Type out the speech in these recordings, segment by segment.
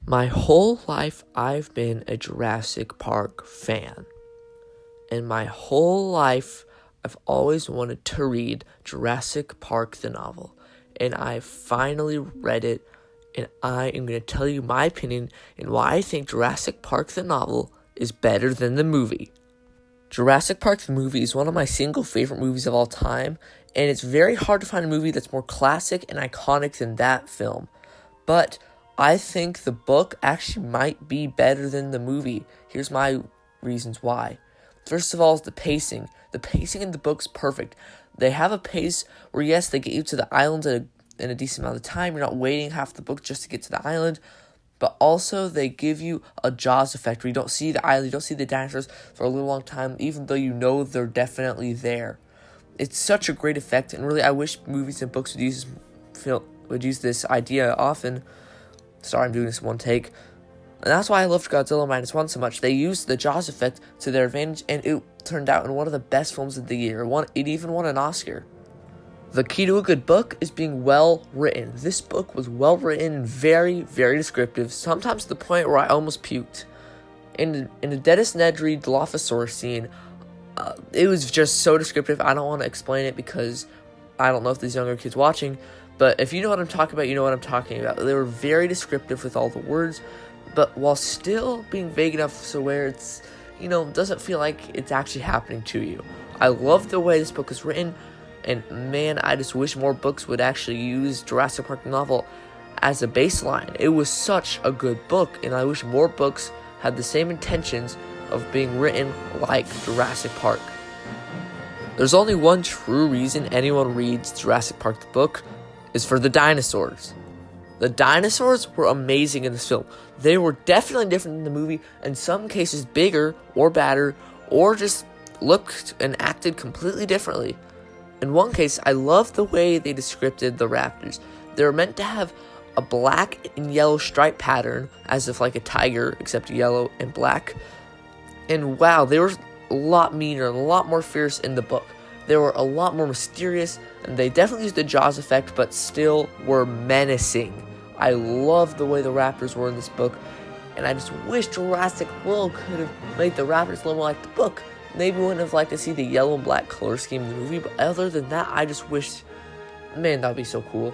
My whole life, I've been a Jurassic Park fan. And my whole life, I've always wanted to read Jurassic Park, the novel. And I finally read it, and I am going to tell you my opinion and why I think Jurassic Park, the novel, is better than the movie. Jurassic Park, the movie, is one of my single favorite movies of all time, and it's very hard to find a movie that's more classic and iconic than that film. But I think the book actually might be better than the movie. Here's my reasons why. First of all is the pacing. The pacing in the book's perfect. They have a pace where, yes, they get you to the island in a decent amount of time. You're not waiting half the book just to get to the island. But also, they give you a Jaws effect where you don't see the island, you don't see the dinosaurs for a little long time, even though you know they're definitely there. It's such a great effect, and really, I wish movies and books would use this idea often. Sorry, I'm doing this in one take. And that's why I loved Godzilla -1 so much. They used the Jaws effect to their advantage, and it turned out in one of the best films of the year. It even won an Oscar. The key to a good book is being well written. This book was well written and very, very descriptive, sometimes to the point where I almost puked. In the Dennis Nedry Dilophosaurus scene, it was just so descriptive. I don't want to explain it because I don't know if there's younger kids watching, but if you know what I'm talking about, you know what I'm talking about. They were very descriptive with all the words, but while still being vague enough so where it's, doesn't feel like it's actually happening to you. I love the way this book is written, and man, I just wish more books would actually use Jurassic Park novel as a baseline. It was such a good book, and I wish more books had the same intentions of being written like Jurassic Park. There's only one true reason anyone reads Jurassic Park the book, is for the dinosaurs. The dinosaurs were amazing in this film. They were definitely different than the movie, in some cases bigger or badder, or just looked and acted completely differently. In one case, I love the way they described the raptors. They were meant to have a black and yellow stripe pattern, as if like a tiger, except yellow and black. And wow, they were a lot meaner, a lot more fierce in the book. They were a lot more mysterious, and they definitely used the Jaws effect, but still were menacing. I love the way the raptors were in this book, and I just wish Jurassic World could have made the raptors a little more like the book. Maybe wouldn't have liked to see the yellow and black color scheme in the movie, but other than that, I just wish, man, that would be so cool.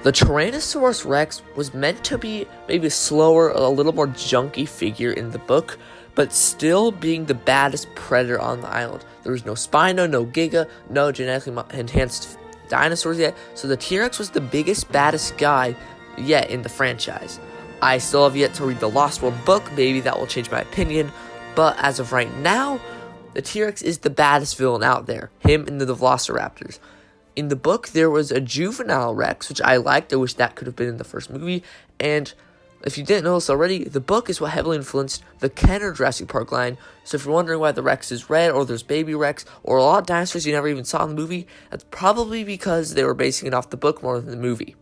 The Tyrannosaurus Rex was meant to be maybe a slower, a little more junky figure in the book, but still being the baddest predator on the island. There was no Spino, no Giga, no genetically enhanced dinosaurs yet, so the T-Rex was the biggest, baddest guy yet in the franchise. I still have yet to read the Lost World book, maybe that will change my opinion, but as of right now, the T-Rex is the baddest villain out there, him and the Velociraptors. In the book, there was a juvenile Rex, which I liked. I wish that could have been in the first movie. And if you didn't know this already, the book is what heavily influenced the Kenner Jurassic Park line. So if you're wondering why the Rex is red, or there's baby Rex, or a lot of dinosaurs you never even saw in the movie, that's probably because they were basing it off the book more than the movie.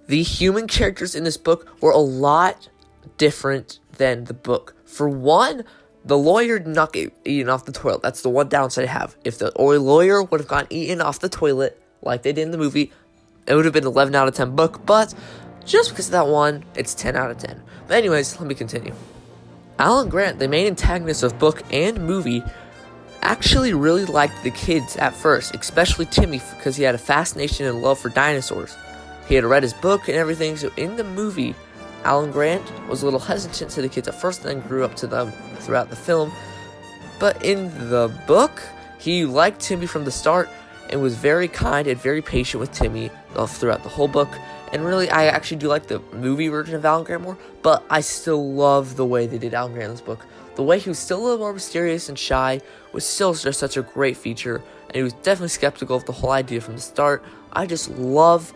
The human characters in this book were a lot different than the book. For one, the lawyer did not get eaten off the toilet. That's the one downside I have. If the lawyer would have gotten eaten off the toilet, like they did in the movie, it would have been an 11 out of 10 book, but just because of that one, it's 10 out of 10. But anyways, let me continue. Alan Grant, the main antagonist of book and movie, actually really liked the kids at first, especially Timmy, because he had a fascination and love for dinosaurs. He had read his book and everything, so in the movie, Alan Grant was a little hesitant to the kids at first, and then grew up to them throughout the film. But in the book, he liked Timmy from the start and was very kind and very patient with Timmy throughout the whole book. And really, I actually do like the movie version of Alan Grant more, but I still love the way they did Alan Grant in this book. The way he was still a little more mysterious and shy was still just such a great feature, and he was definitely skeptical of the whole idea from the start. I just love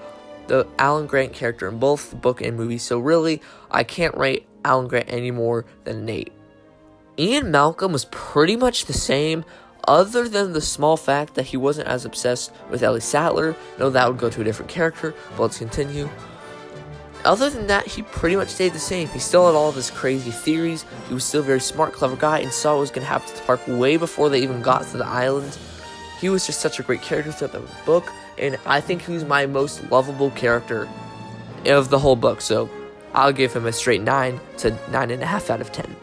the Alan Grant character in both the book and movie, so really, I can't rate Alan Grant any more than an 8. Ian Malcolm was pretty much the same, other than the small fact that he wasn't as obsessed with Ellie Sattler. No, that would go to a different character, but let's continue. Other than that, he pretty much stayed the same. He still had all of his crazy theories. He was still a very smart, clever guy, and saw what was going to happen to the park way before they even got to the island. He was just such a great character throughout the book, and I think he was my most lovable character of the whole book. So I'll give him a straight 9 to 9.5 out of 10.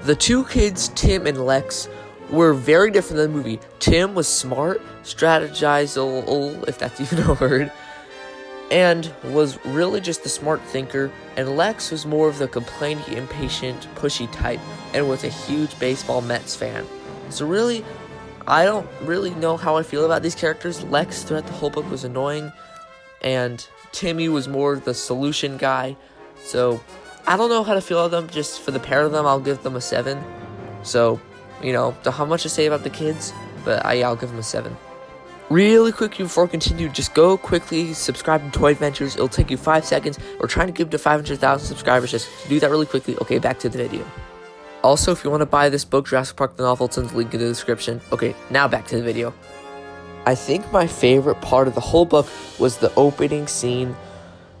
The two kids, Tim and Lex, were very different in the movie. Tim was smart, strategizable, if that's even a word, and was really just a smart thinker, and Lex was more of the complaining, impatient, pushy type, and was a huge baseball Mets fan. So really, I don't really know how I feel about these characters. Lex throughout the whole book was annoying, and Timmy was more the solution guy. So I don't know how to feel about them. Just for the pair of them, I'll give them a 7. So, don't have much to say about the kids, but I'll give them a 7. Really quick before I continue, just go quickly subscribe to Toy Adventures. It'll take you 5 seconds. We're trying to give to 500,000 subscribers. Just do that really quickly. Okay, back to the video. Also, if you want to buy this book, Jurassic Park the novel, it's in the link in the description. Okay, now back to the video. I think my favorite part of the whole book was the opening scene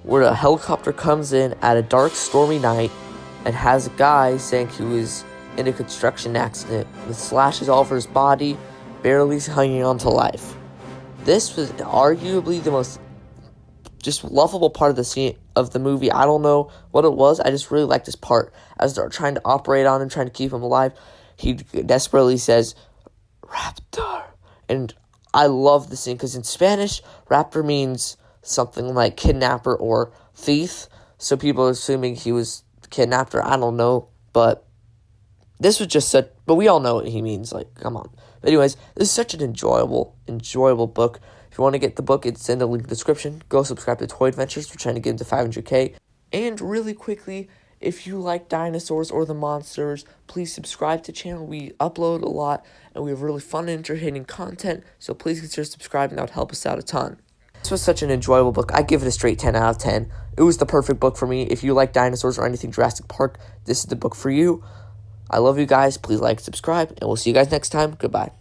where a helicopter comes in at a dark, stormy night and has a guy saying he was in a construction accident with slashes all over his body, barely hanging on to life. This was arguably the most just lovable part of the scene of the movie. I don't know what it was. I just really liked this part. As they're trying to operate on him, trying to keep him alive, he desperately says, "Raptor." And I love the scene because in Spanish, raptor means something like kidnapper or thief. So people are assuming he was kidnapped, or I don't know. But this was just such, but we all know what he means. Like, come on. But anyways, this is such an enjoyable book. If you want to get the book, it's in the link in the description. Go subscribe to Toy Adventures. We're trying to get into 500K. And really quickly, if you like dinosaurs or the monsters, please subscribe to the channel. We upload a lot, and we have really fun and entertaining content. So please consider subscribing. That would help us out a ton. This was such an enjoyable book. I give it a straight 10 out of 10. It was the perfect book for me. If you like dinosaurs or anything Jurassic Park, this is the book for you. I love you guys. Please like, subscribe, and we'll see you guys next time. Goodbye.